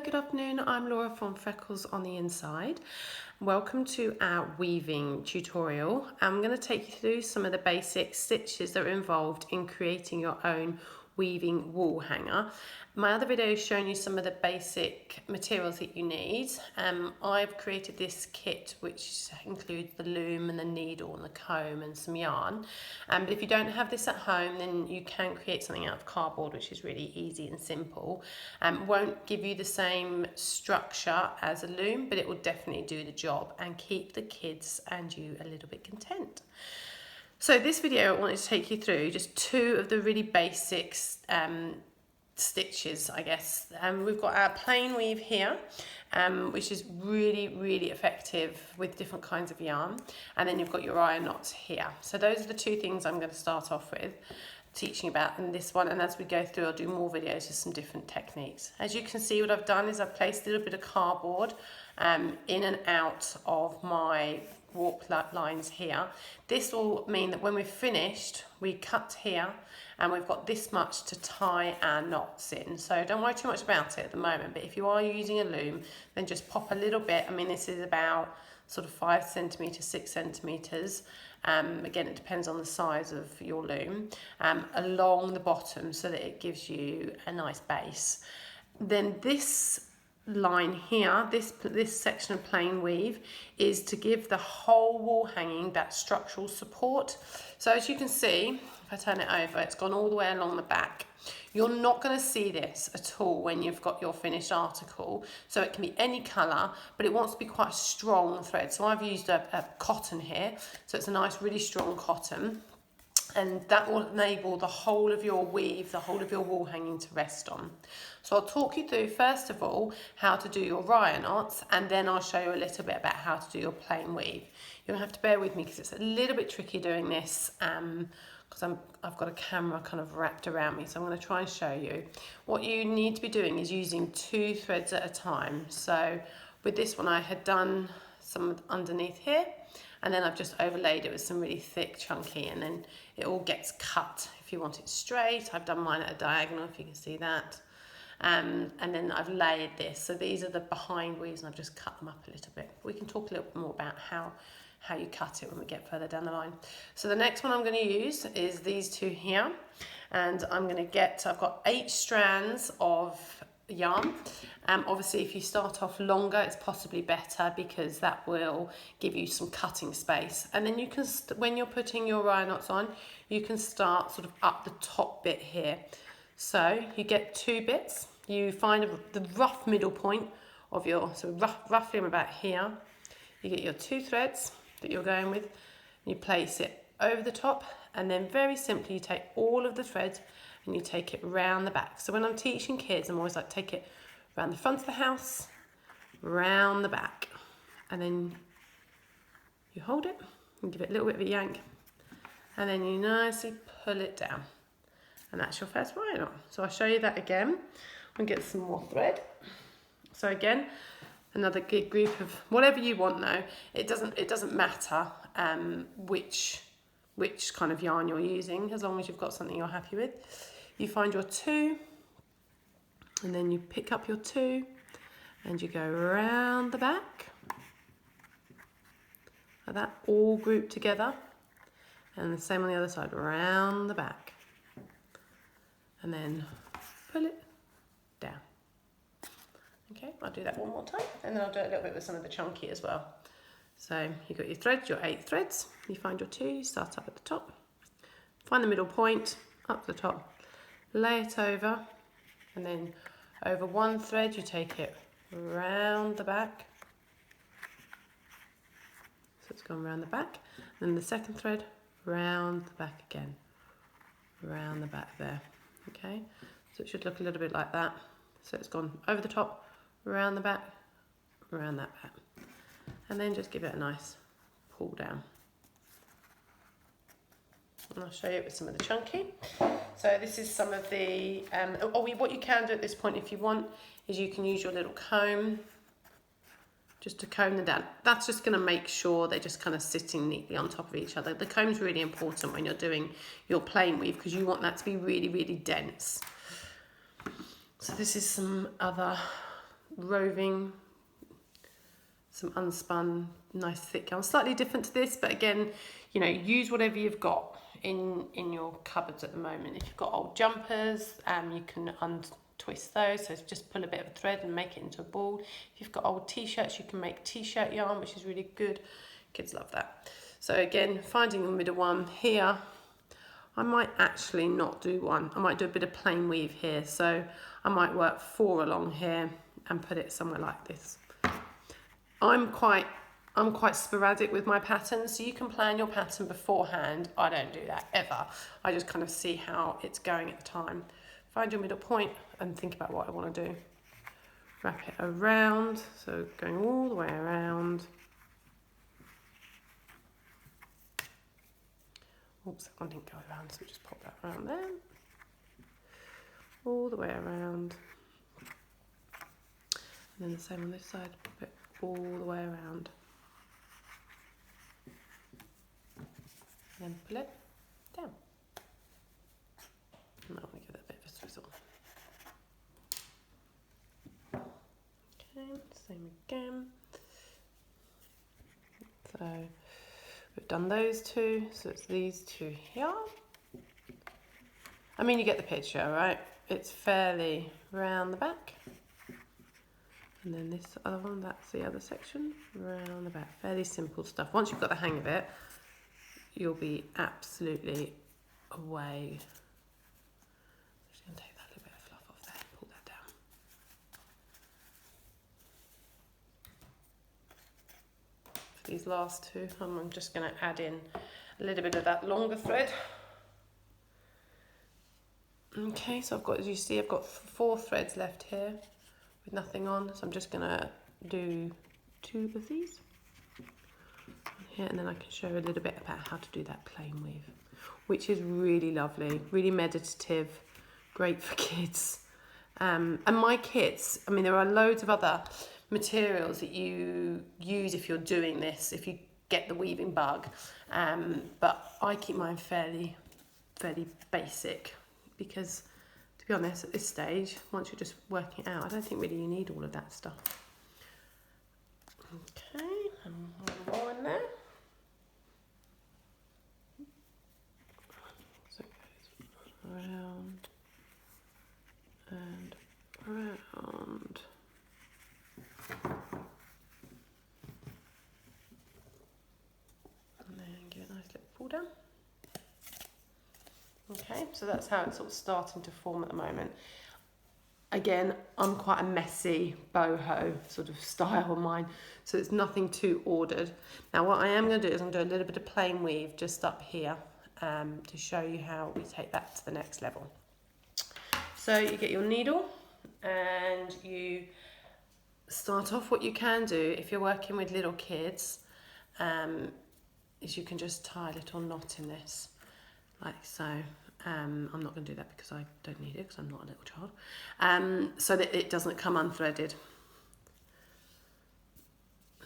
good afternoon. I'm Laura from Freckles on the Inside. Welcome to our weaving tutorial. I'm going to take you through some of the basic stitches that are involved in creating your own weaving wall hanger. My other video has shown you some of the basic materials that you need. I've created this kit which includes the loom and the needle and the comb and some yarn. But if you don't have this at home, then you can create something out of cardboard, which is really easy and simple. Won't give you the same structure as a loom, but it will definitely do the job and keep the kids and you a little bit content. So this video I wanted to take you through just two of the really basic stitches, I guess. We've got our plain weave here, which is really effective with different kinds of yarn, and then you've got your iron knots here. So those are the two things I'm going to start off with teaching about in this one, and as we go through I'll do more videos with some different techniques. As you can see, what I've done is I've placed a little bit of cardboard in and out of my warp lines here. This will mean that when we're finished, we cut here and we've got this much to tie our knots in. So don't worry too much about it at the moment, but if you are using a loom, then just pop a little bit. I mean, this is about sort of 5 centimeters, 6 centimeters. Again, it depends on the size of your loom, along the bottom so that it gives you a nice base. Then this line here, this section of plain weave, is to give the whole wall hanging that structural support. So as you can see, if I turn it over, it's gone all the way along the back. You're not going to see this at all when you've got your finished article, so it can be any colour, but it wants to be quite a strong thread. So I've used a cotton here, so it's a nice really strong cotton, and that will enable the whole of your weave, the whole of your wall hanging to rest on. So I'll talk you through first of all how to do your wire knots, and then I'll show you a little bit about how to do your plain weave. You'll have to bear with me because it's a little bit tricky doing this because I've got a camera kind of wrapped around me, so I'm going to try and show you. What you need to be doing is using 2 threads at a time. So with this one I had done some underneath here, and then I've just overlaid it with some really thick chunky, and then it all gets cut. If you want it straight, I've done mine at a diagonal, if you can see that. And then I've layered this. So these are the behind weaves, and I've just cut them up a little bit. We can talk a little bit more about how you cut it when we get further down the line. So the next one I'm going to use is these two here, and I've got 8 strands of yarn. Obviously if you start off longer, it's possibly better because that will give you some cutting space, and then you can when you're putting your wire knots on, you can start sort of up the top bit here. So you get 2 bits, you find the rough middle point of your, so roughly I'm about here, you get your 2 threads that you're going with, and you place it over the top, and then very simply you take all of the threads and you take it round the back. So when I'm teaching kids, I'm always like, take it round the front of the house, round the back, and then you hold it and give it a little bit of a yank, and then you nicely pull it down, and that's your first wire knot. So I'll show you that again and get some more thread. So again, another good group of whatever you want now. It doesn't matter which kind of yarn you're using, as long as you've got something you're happy with. You find your 2, and then you pick up your 2 and you go round the back like that, all grouped together, and the same on the other side, round the back, and then pull it down. Okay, I'll do that one more time, and then I'll do it a little bit with some of the chunky as well. So you've got your threads, your 8 threads, you find your 2, you start up at the top, find the middle point, up the top, lay it over, and then over 1 thread you take it round the back. So it's gone round the back, and then the second thread round the back again, round the back there. Okay, so it should look a little bit like that. So it's gone over the top, around the back, around that back, and then just give it a nice pull down. And I'll show you it with some of the chunky. So this is some of the, what you can do at this point if you want is you can use your little comb just to comb them down. That's just going to make sure they're just kind of sitting neatly on top of each other. The comb's really important when you're doing your plain weave because you want that to be really dense. So this is some other roving, some unspun, nice thick yarn. Slightly different to this, but again, you know, use whatever you've got in your cupboards at the moment. If you've got old jumpers, you can untwist those. So just pull a bit of a thread and make it into a ball. If you've got old t-shirts, you can make t-shirt yarn, which is really good. Kids love that. So again, finding the middle one here. I might actually not do one. I might do a bit of plain weave here. So I might work 4 along here and put it somewhere like this. I'm quite sporadic with my patterns, so you can plan your pattern beforehand. I don't do that ever. I just kind of see how it's going at the time. Find your middle point and think about what I want to do. Wrap it around, so going all the way around. Oops, that one didn't go around, so we just pop that around there. All the way around. And then the same on this side, pop it all the way around. And then pull it down. And I want to give that a bit of a swizzle. Okay, same again. So we've done those two, so it's these two here. I mean, you get the picture, right? It's fairly round the back. And then this other one, that's the other section, round the back. Fairly simple stuff. Once you've got the hang of it, you'll be absolutely away. I'm just going to take that little bit of fluff off there and pull that down. For these last two, I'm just going to add in a little bit of that longer thread. Okay, so I've got, as you see, I've got 4 threads left here with nothing on, so I'm just going to do 2 of these here, and then I can show you a little bit about how to do that plain weave, which is really lovely, really meditative, great for kids. And my kits, I mean, there are loads of other materials that you use if you're doing this, if you get the weaving bug, but I keep mine fairly basic, because to be honest, at this stage, once you're just working it out, I don't think really you need all of that stuff. Okay, and one more in there. So it goes around and around. And then give it a nice little pull down. Okay, so that's how it's sort of starting to form at the moment. Again, I'm quite a messy boho sort of style of mine, so it's nothing too ordered. Now what I am going to do is I'm going to do a little bit of plain weave just up here to show you how we take that to the next level. So you get your needle and you start off. What you can do if you're working with little kids is you can just tie a little knot in this, like so. I'm not going to do that because I don't need it because I'm not a little child. So that it doesn't come unthreaded.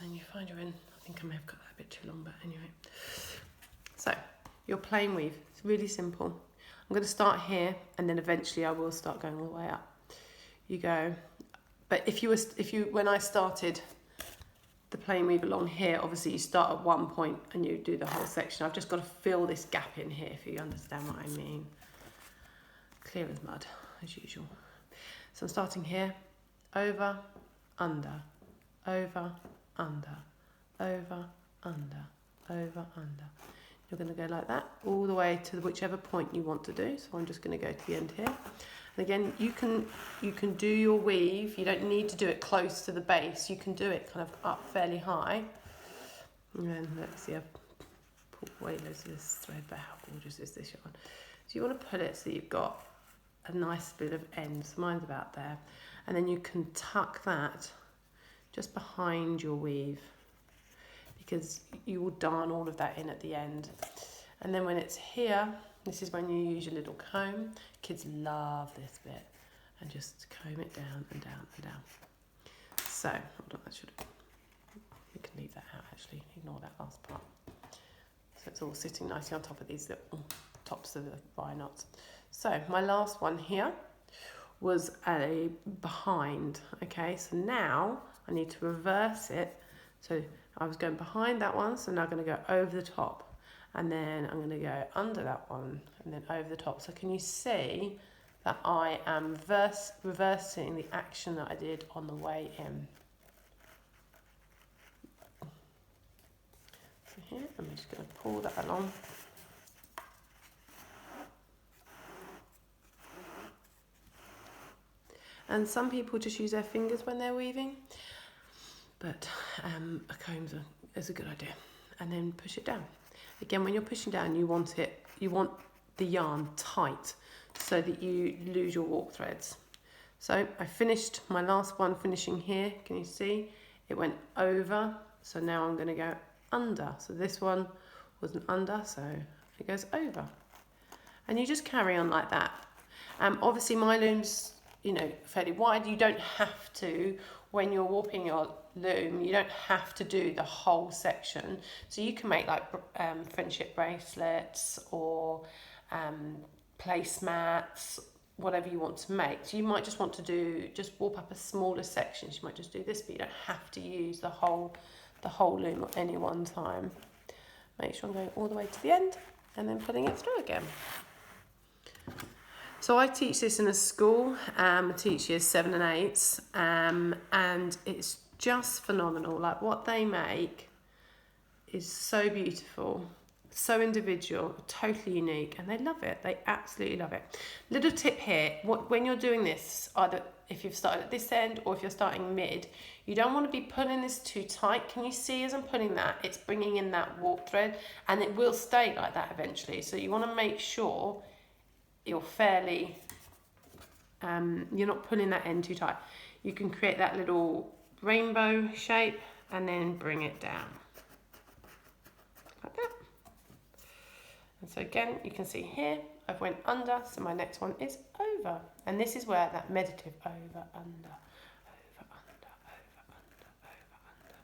And you find you're in, I think I may have got that a bit too long, but anyway. So your plain weave, it's really simple. I'm going to start here and then eventually I will start going all the way up. You go, but when I started the plain weave along here, obviously you start at one point and you do the whole section. I've just got to fill this gap in here, if you understand what I mean. Clear as mud, as usual. So I'm starting here, over, under, over, under, over, under, over, under. You're going to go like that all the way to whichever point you want to do. So I'm just going to go to the end here. And again, you can do your weave. You don't need to do it close to the base. You can do it kind of up fairly high. And then let's see, I've pulled away loads of this thread, but how gorgeous is this yarn? So you want to put it so you've got a nice bit of end. So mine's about there. And then you can tuck that just behind your weave, because you will darn all of that in at the end. And then when it's here, this is when you use your little comb. Kids love this bit. And just comb it down and down and down. So, hold on, you can leave that out actually, ignore that last part. So it's all sitting nicely on top of these little tops of the wire knots. So my last one here, was a behind. Okay, so now I need to reverse it. So I was going behind that one, so now I'm going to go over the top, and then I'm going to go under that one and then over the top. So can you see that I am reversing the action that I did on the way in? So here, I'm just going to pull that along. And some people just use their fingers when they're weaving, but a comb is a good idea. And then push it down. Again, when you're pushing down, you want the yarn tight so that you lose your warp threads. So I finished my last one finishing here. Can you see? It went over, so now I'm going to go under. So this one was an under, so it goes over. And you just carry on like that. Obviously my loom's, fairly wide. You don't have to, when you're warping your loom, you don't have to do the whole section. So you can make like friendship bracelets or placemats, whatever you want to make. So you might just want to just warp up a smaller section. You might just do this, but you don't have to use the whole loom at any one time. Make sure I'm going all the way to the end and then pulling it through again. So I teach this in a school. I teach years 7 and 8, and it's just phenomenal. Like what they make is so beautiful, so individual, totally unique, and they love it. They absolutely love it. Little tip here: when you're doing this, either if you've started at this end or if you're starting mid, you don't want to be pulling this too tight. Can you see as I'm pulling that, it's bringing in that warp thread, and it will stay like that eventually. So you want to make sure you're fairly, you're not pulling that end too tight. You can create that little rainbow shape and then bring it down like that. And so again, you can see here I've went under, so my next one is over, and this is where that meditative over, under, over, under, over, under, over, under,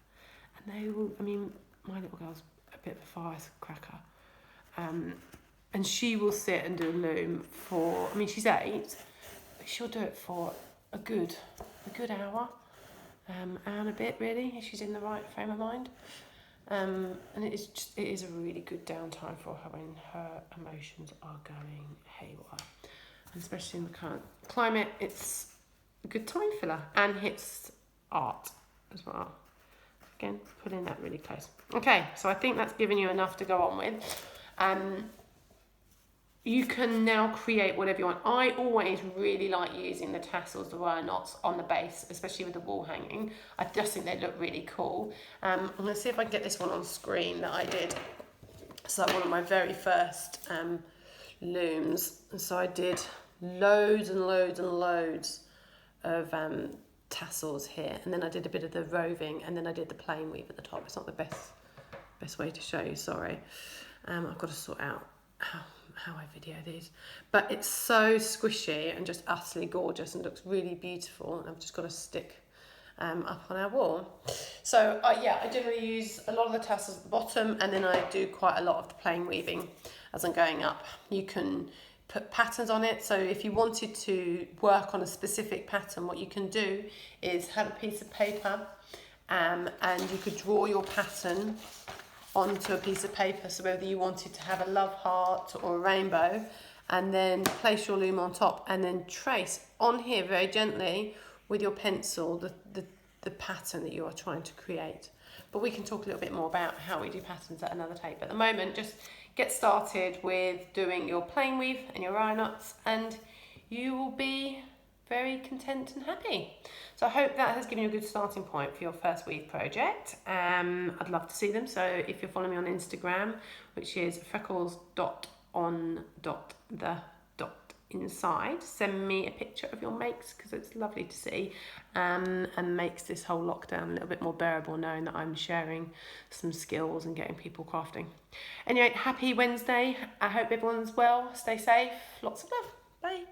and they will, my little girl's a bit of a firecracker, and she will sit and do a loom for, she's 8, but she'll do it for a good hour, hour and a bit really, if she's in the right frame of mind. And it is a really good downtime for her when her emotions are going haywire. And especially in the current climate, it's a good time filler and hits art as well. Again, putting that really close. Okay, so I think that's given you enough to go on with. You can now create whatever you want. I always really like using the tassels, the wire knots on the base, especially with the wall hanging. I just think they look really cool. I'm going to see if I can get this one on screen that I did. So one of my very first looms. And so I did loads and loads and loads of tassels here. And then I did a bit of the roving, and then I did the plain weave at the top. It's not the best way to show you, sorry. I've got to sort out how I video these, but it's so squishy and just utterly gorgeous and looks really beautiful, and I've just got to stick up on our wall. So I generally use a lot of the tassels at the bottom, and then I do quite a lot of the plain weaving as I'm going up. You can put patterns on it, so if you wanted to work on a specific pattern, what you can do is have a piece of paper and you could draw your pattern onto a piece of paper, so whether you wanted to have a love heart or a rainbow, and then place your loom on top and then trace on here very gently with your pencil the pattern that you are trying to create. But we can talk a little bit more about how we do patterns at another tape. At the moment, just get started with doing your plain weave and your wire knots, and you will be very content and happy. So I hope that has given you a good starting point for your first weave project. I'd love to see them, so if you're following me on Instagram, which is freckles.on.the.inside, send me a picture of your makes, because it's lovely to see, and makes this whole lockdown a little bit more bearable, knowing that I'm sharing some skills and getting people crafting. Anyway, happy Wednesday. I hope everyone's well, stay safe, lots of love, bye.